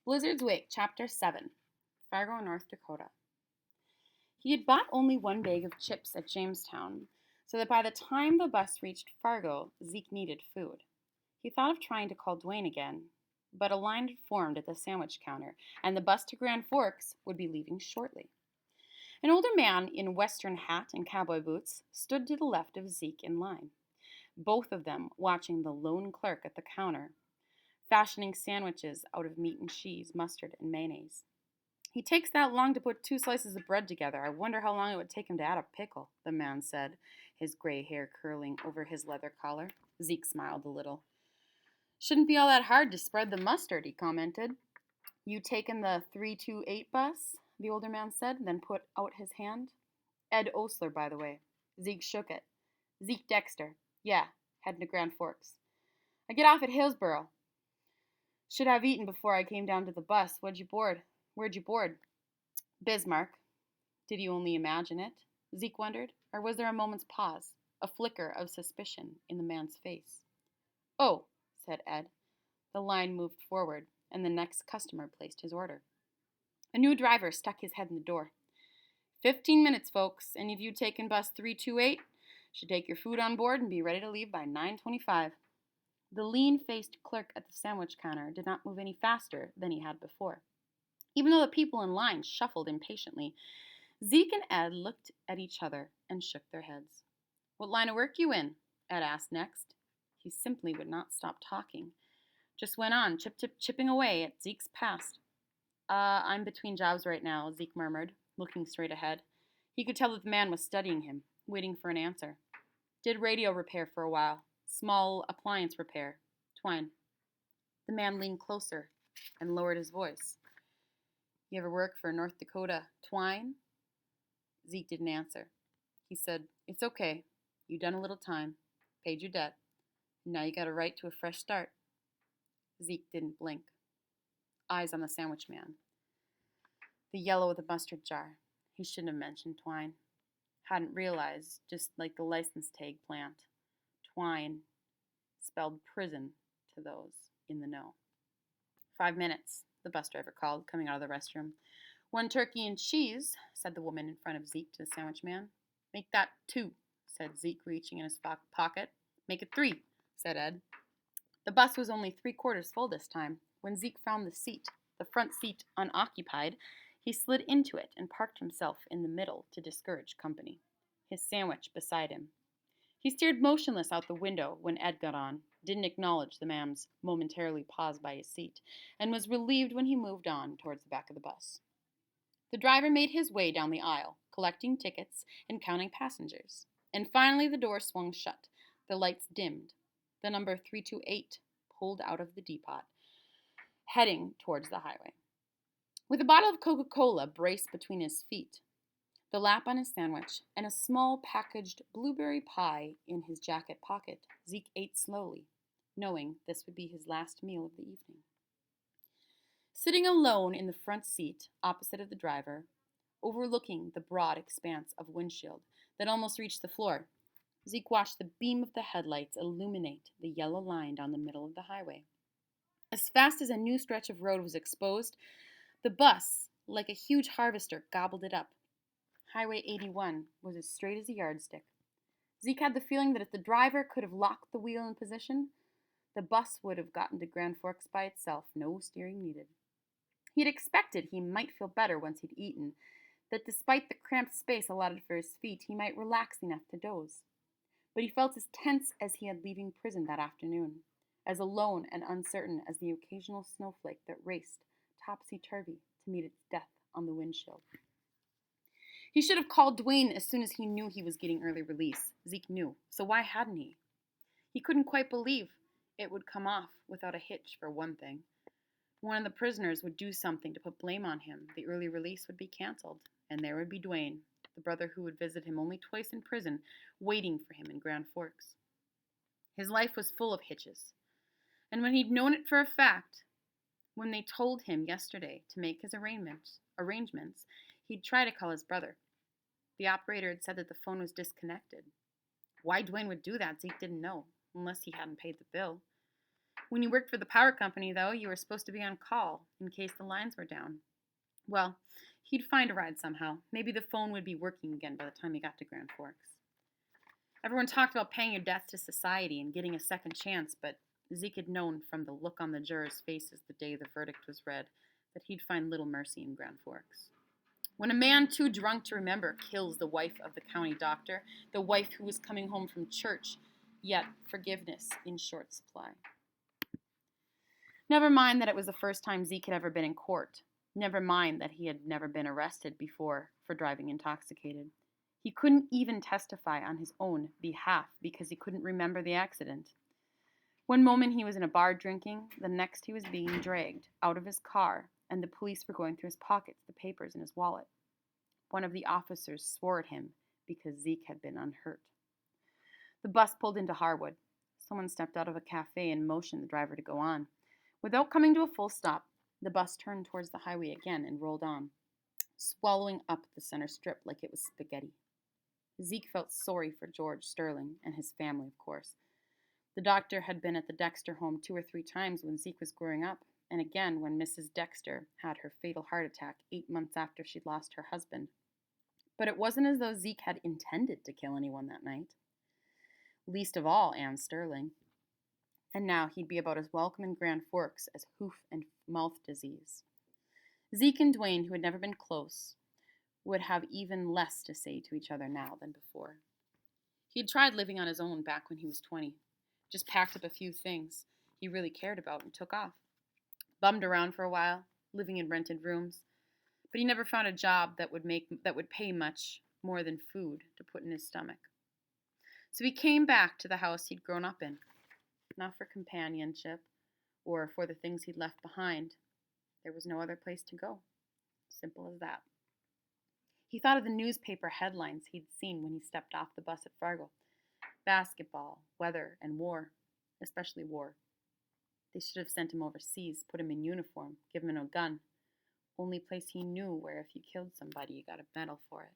Blizzard's Wake, Chapter 7, Fargo, North Dakota. He had bought only one bag of chips at Jamestown, so that by the time the bus reached Fargo, Zeke needed food. He thought of trying to call Dwayne again, but a line had formed at the sandwich counter, and the bus to Grand Forks would be leaving shortly. An older man in western hat and cowboy boots stood to the left of Zeke in line, both of them watching the lone clerk at the counter, fashioning sandwiches out of meat and cheese, mustard, and mayonnaise. He takes that long to put two slices of bread together. I wonder how long it would take him to add a pickle, the man said, his gray hair curling over his leather collar. Zeke smiled a little. Shouldn't be all that hard to spread the mustard, he commented. You taken the 328 bus? The older man said, then put out his hand. Ed Osler, by the way. Zeke shook it. Zeke Dexter. Yeah, heading to Grand Forks. I get off at Hillsboro. Should have eaten before I came down to the bus. Where'd you board? Bismarck. Did you only imagine it? Zeke wondered. Or was there a moment's pause, a flicker of suspicion in the man's face? Oh, said Ed. The line moved forward, and the next customer placed his order. A new driver stuck his head in the door. 15 minutes, folks. Any of you taking bus 328 should take your food on board and be ready to leave by 9:25. The lean-faced clerk at the sandwich counter did not move any faster than he had before. Even though the people in line shuffled impatiently, Zeke and Ed looked at each other and shook their heads. What line of work you in? Ed asked next. He simply would not stop talking. Just went on, chipping away at Zeke's past. I'm between jobs right now, Zeke murmured, looking straight ahead. He could tell that the man was studying him, waiting for an answer. Did radio repair for a while. Small appliance repair. Twine. The man leaned closer and lowered his voice. You ever work for North Dakota Twine? Zeke didn't answer. He said, It's okay. You done a little time. Paid your debt. Now you got a right to a fresh start. Zeke didn't blink. Eyes on the sandwich man. The yellow of the mustard jar. He shouldn't have mentioned Twine. Hadn't realized, just like the license tag plant. Twine spelled prison to those in the know. 5 minutes, the bus driver called, coming out of the restroom. 1 turkey and cheese, said the woman in front of Zeke to the sandwich man. Make that 2, said Zeke, reaching in his pocket. Make it 3, said Ed. The bus was only 3/4 full this time. When Zeke found the front seat unoccupied, he slid into it and parked himself in the middle to discourage company, his sandwich beside him. He stared motionless out the window when Ed got on, didn't acknowledge the man's momentarily pause by his seat, and was relieved when he moved on towards the back of the bus. The driver made his way down the aisle, collecting tickets and counting passengers. And finally the door swung shut, the lights dimmed. The number 328 pulled out of the depot, heading towards the highway. With a bottle of Coca-Cola braced between his feet, the lap on his sandwich, and a small packaged blueberry pie in his jacket pocket, Zeke ate slowly, knowing this would be his last meal of the evening. Sitting alone in the front seat, opposite of the driver, overlooking the broad expanse of windshield that almost reached the floor, Zeke watched the beam of the headlights illuminate the yellow line down the middle of the highway. As fast as a new stretch of road was exposed, the bus, like a huge harvester, gobbled it up. Highway 81 was as straight as a yardstick. Zeke had the feeling that if the driver could have locked the wheel in position, the bus would have gotten to Grand Forks by itself, no steering needed. He had expected he might feel better once he'd eaten, that despite the cramped space allotted for his feet, he might relax enough to doze. But he felt as tense as he had leaving prison that afternoon, as alone and uncertain as the occasional snowflake that raced topsy-turvy to meet its death on the windshield. He should have called Dwayne as soon as he knew he was getting early release. Zeke knew, so why hadn't he? He couldn't quite believe it would come off without a hitch, for one thing. One of the prisoners would do something to put blame on him. The early release would be canceled, and there would be Dwayne, the brother who would visit him only twice in prison, waiting for him in Grand Forks. His life was full of hitches, and when he'd known it for a fact, when they told him yesterday to make his arrangements, he'd try to call his brother. The operator had said that the phone was disconnected. Why Dwayne would do that, Zeke didn't know, unless he hadn't paid the bill. When you worked for the power company, though, you were supposed to be on call in case the lines were down. Well, he'd find a ride somehow. Maybe the phone would be working again by the time he got to Grand Forks. Everyone talked about paying your debts to society and getting a second chance, but Zeke had known from the look on the jurors' faces the day the verdict was read that he'd find little mercy in Grand Forks. When a man too drunk to remember kills the wife of the county doctor, the wife who was coming home from church, yet forgiveness in short supply. Never mind that it was the first time Zeke had ever been in court. Never mind that he had never been arrested before for driving intoxicated. He couldn't even testify on his own behalf because he couldn't remember the accident. One moment he was in a bar drinking, the next he was being dragged out of his car, and the police were going through his pockets, the papers in his wallet. One of the officers swore at him because Zeke had been unhurt. The bus pulled into Harwood. Someone stepped out of a cafe and motioned the driver to go on. Without coming to a full stop, the bus turned towards the highway again and rolled on, swallowing up the center strip like it was spaghetti. Zeke felt sorry for George Sterling and his family, of course. The doctor had been at the Dexter home 2 or 3 times when Zeke was growing up, and again when Mrs. Dexter had her fatal heart attack 8 months after she'd lost her husband. But it wasn't as though Zeke had intended to kill anyone that night. Least of all Anne Sterling. And now he'd be about as welcome in Grand Forks as hoof and mouth disease. Zeke and Dwayne, who had never been close, would have even less to say to each other now than before. He'd tried living on his own back when he was 20. Just packed up a few things he really cared about and took off. Bummed around for a while, living in rented rooms, but he never found a job that would pay much more than food to put in his stomach. So he came back to the house he'd grown up in, not for companionship or for the things he'd left behind. There was no other place to go. Simple as that. He thought of the newspaper headlines he'd seen when he stepped off the bus at Fargo. Basketball, weather, and war, especially war. They should have sent him overseas, put him in uniform, given him a gun. Only place he knew where if you killed somebody, you got a medal for it.